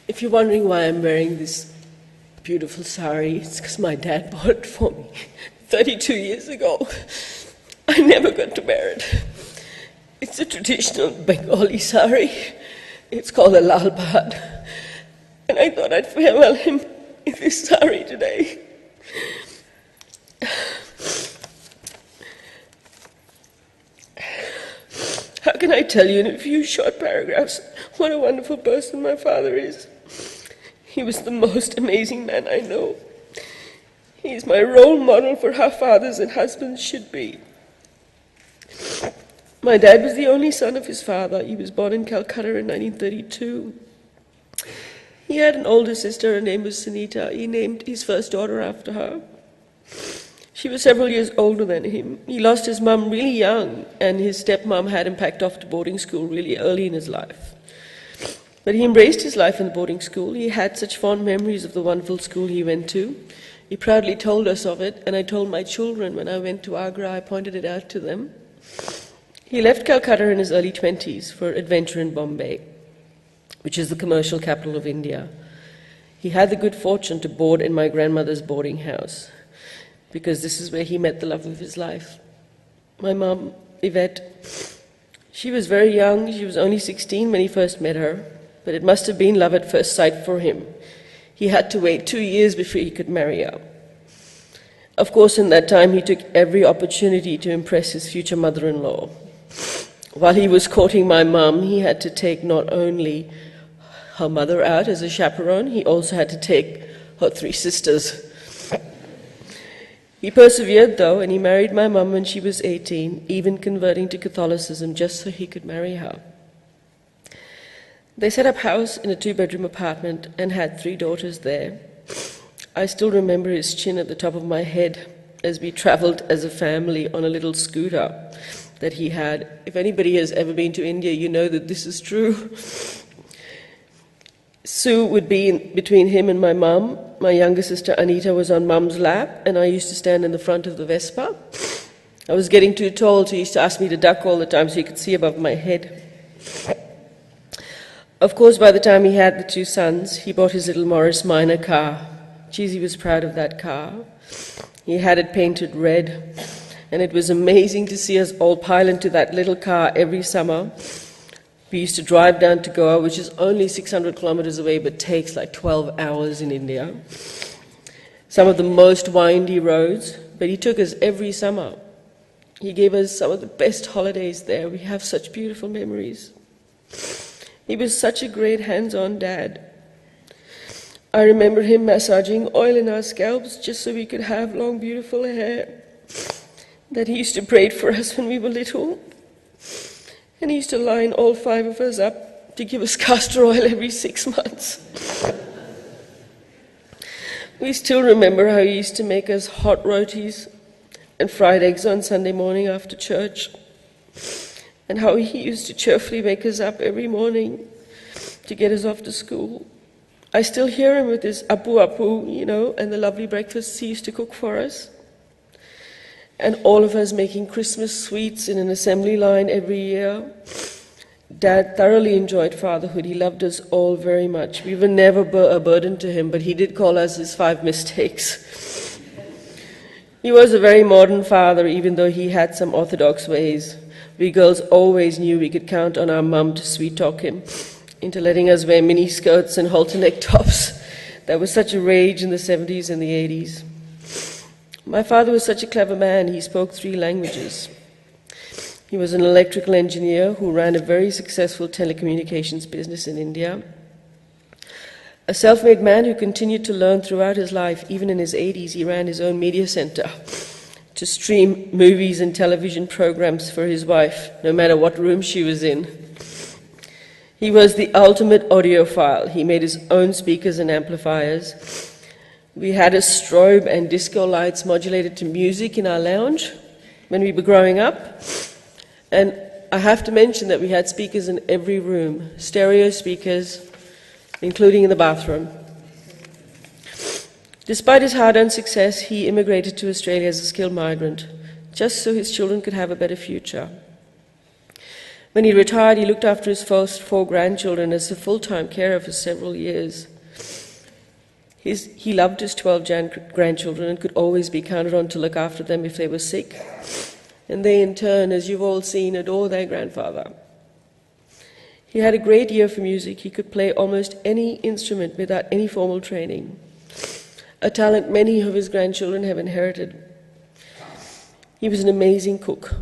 If you're wondering why I'm wearing this beautiful sari, it's because my dad bought it for me 32 years ago. I never got to wear it. It's a traditional Bengali sari. It's called a lal bad. And I thought I'd farewell him in this sari today. How can I tell you in a few short paragraphs what a wonderful person my father is? He was the most amazing man I know. He is my role model for how fathers and husbands should be. My dad was the only son of his father. He was born in Calcutta in 1932. He had an older sister, her name was Vanita. He named his first daughter after her. She was several years older than him. He lost his mum really young, and his stepmom had him packed off to boarding school really early in his life. But he embraced his life in the boarding school. He had such fond memories of the wonderful school he went to. He proudly told us of it, and I told my children when I went to Agra, I pointed it out to them. He left Calcutta in his early 20s for adventure in Bombay, which is the commercial capital of India. He had the good fortune to board in my grandmother's boarding house, because this is where he met the love of his life. My mum, Yvette, she was very young. She was only 16 when he first met her, but it must have been love at first sight for him. He had to wait 2 years before he could marry her. Of course, in that time, he took every opportunity to impress his future mother-in-law. While he was courting my mum, he had to take not only her mother out as a chaperone, he also had to take her 3 sisters. He persevered, though, and he married my mum when she was 18, even converting to Catholicism just so he could marry her. They set up house in a 2-bedroom apartment and had 3 daughters there. I still remember his chin at the top of my head as we traveled as a family on a little scooter that he had. If anybody has ever been to India, you know that this is true. Sue would be between him and my mum. My younger sister Anita was on mum's lap, and I used to stand in the front of the Vespa. I was getting too tall, so he used to ask me to duck all the time so he could see above my head. Of course, by the time he had the 2 sons, he bought his little Morris Minor car. Cheesy was proud of that car. He had it painted red, and it was amazing to see us all pile into that little car every summer. We used to drive down to Goa, which is only 600 kilometers away, but takes like 12 hours in India. Some of the most windy roads, but he took us every summer. He gave us some of the best holidays there. We have such beautiful memories. He was such a great hands-on dad. I remember him massaging oil in our scalps just so we could have long, beautiful hair. That he used to braid for us when we were little. And he used to line all 5 of us up to give us castor oil every 6 months. We still remember how he used to make us hot rotis and fried eggs on Sunday morning after church, and how he used to cheerfully wake us up every morning to get us off to school. I still hear him with his apu apu, and the lovely breakfasts he used to cook for us. And all of us making Christmas sweets in an assembly line every year. Dad thoroughly enjoyed fatherhood. He loved us all very much. We were never a burden to him, but he did call us his 5 mistakes. He was a very modern father, even though he had some orthodox ways. We girls always knew we could count on our mum to sweet-talk him into letting us wear mini skirts and halter neck tops. That was such a rage in the 70s and the 80s. My father was such a clever man. He spoke 3 languages. He was an electrical engineer who ran a very successful telecommunications business in India. A self-made man who continued to learn throughout his life. Even in his 80s, he ran his own media center to stream movies and television programs for his wife, no matter what room she was in. He was the ultimate audiophile. He made his own speakers and amplifiers. We had a strobe and disco lights modulated to music in our lounge when we were growing up. And I have to mention that we had speakers in every room, stereo speakers, including in the bathroom. Despite his hard-earned success, he immigrated to Australia as a skilled migrant, just so his children could have a better future. When he retired, he looked after his first 4 grandchildren as a full-time carer for several years. He loved his 12 grandchildren and could always be counted on to look after them if they were sick. And they, in turn, as you've all seen, adore their grandfather. He had a great ear for music. He could play almost any instrument without any formal training, a talent many of his grandchildren have inherited. He was an amazing cook.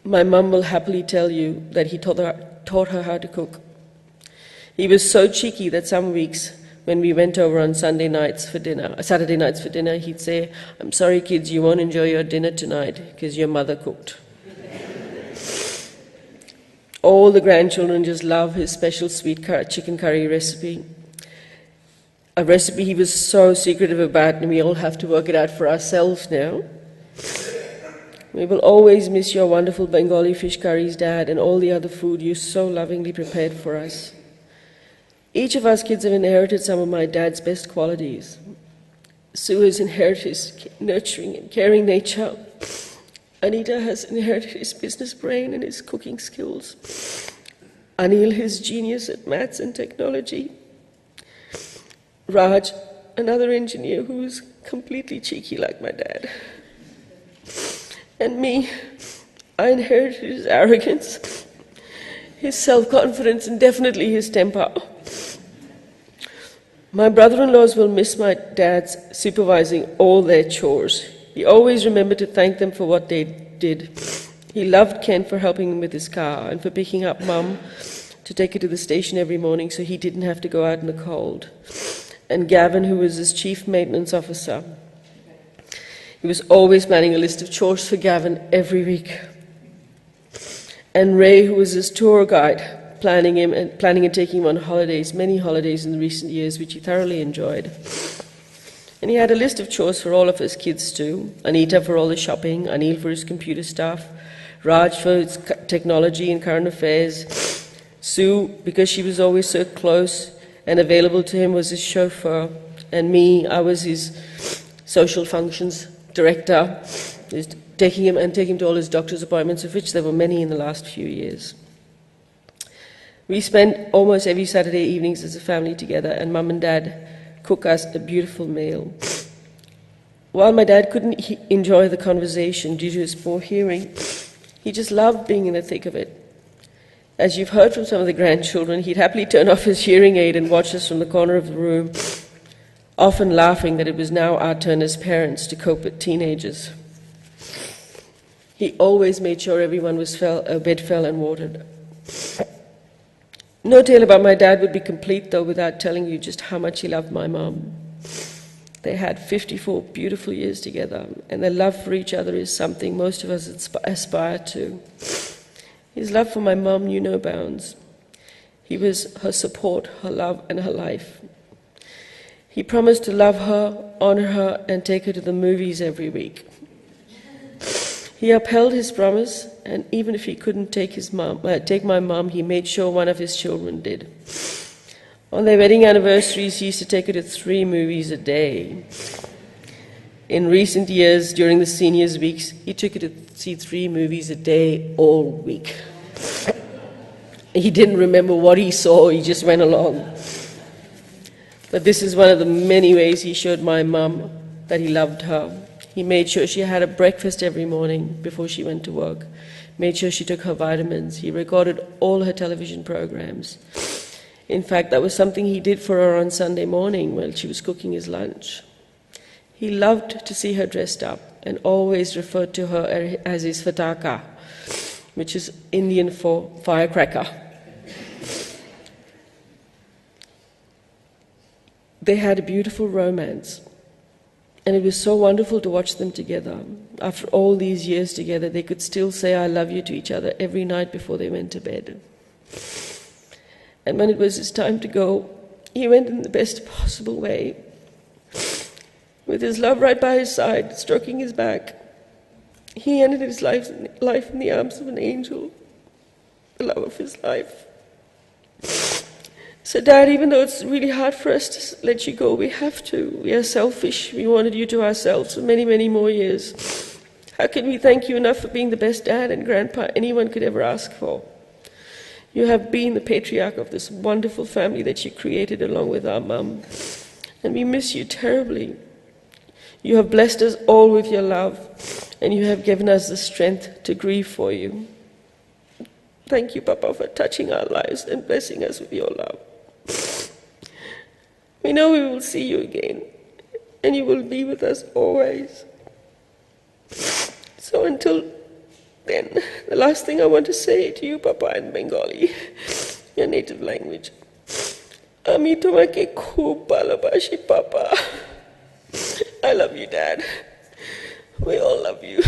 My mum will happily tell you that he taught her how to cook. He was so cheeky that some weeks when we went over on Saturday nights for dinner, he'd say, "I'm sorry kids, you won't enjoy your dinner tonight because your mother cooked." All the grandchildren just love his special sweet chicken curry recipe. A recipe he was so secretive about, and we all have to work it out for ourselves now. We will always miss your wonderful Bengali fish curries, Dad, and all the other food you so lovingly prepared for us. Each of us kids have inherited some of my dad's best qualities. Sue has inherited his nurturing and caring nature. Anita has inherited his business brain and his cooking skills. Anil, his genius at maths and technology. Raj, another engineer who is completely cheeky like my dad. And me, I inherited his arrogance, his self-confidence, and definitely his temper. My brother-in-laws will miss my dad's supervising all their chores. He always remembered to thank them for what they did. He loved Ken for helping him with his car and for picking up Mum to take her to the station every morning so he didn't have to go out in the cold. And Gavin, who was his chief maintenance officer. He was always planning a list of chores for Gavin every week. And Ray, who was his tour guide, planning and taking him on holidays, many holidays in the recent years, which he thoroughly enjoyed. And he had a list of chores for all of his kids too. Anita for all the shopping, Anil for his computer stuff, Raj for his technology and current affairs, Sue, because she was always so close and available to him, was his chauffeur, and me, I was his social functions director, taking him to all his doctor's appointments, of which there were many in the last few years. We spent almost every Saturday evenings as a family together, and Mum and Dad cook us a beautiful meal. While my dad couldn't enjoy the conversation due to his poor hearing, he just loved being in the thick of it. As you've heard from some of the grandchildren, he'd happily turn off his hearing aid and watch us from the corner of the room, often laughing that it was now our turn as parents to cope with teenagers. He always made sure everyone was fed and watered. No tale about my dad would be complete, though, without telling you just how much he loved my mum. They had 54 beautiful years together, and their love for each other is something most of us aspire to. His love for my mum knew no bounds. He was her support, her love, and her life. He promised to love her, honor her, and take her to the movies every week. He upheld his promise, and even if he couldn't take my mum, he made sure one of his children did. On their wedding anniversaries, he used to take her to 3 movies a day. In recent years, during the seniors' weeks, he took her to see 3 movies a day all week. He didn't remember what he saw, he just went along. But this is one of the many ways he showed my mum that he loved her. He made sure she had a breakfast every morning before she went to work, made sure she took her vitamins. He recorded all her television programs. In fact, that was something he did for her on Sunday morning while she was cooking his lunch. He loved to see her dressed up and always referred to her as his fataka, which is Indian for firecracker. They had a beautiful romance. And it was so wonderful to watch them together. After all these years together, they could still say "I love you" to each other every night before they went to bed. And when it was his time to go, he went in the best possible way, with his love right by his side, stroking his back. He ended his life in the arms of an angel, the love of his life. So, Dad, even though it's really hard for us to let you go, we have to. We are selfish. We wanted you to ourselves for many, many more years. How can we thank you enough for being the best dad and grandpa anyone could ever ask for? You have been the patriarch of this wonderful family that you created along with our mum, and we miss you terribly. You have blessed us all with your love, and you have given us the strength to grieve for you. Thank you, Papa, for touching our lives and blessing us with your love. We know we will see you again, and you will be with us always. So until then, the last thing I want to say to you, Papa, in Bengali, your native language. Ami tomake khub bhalobashi, Papa. I love you, Dad. We all love you.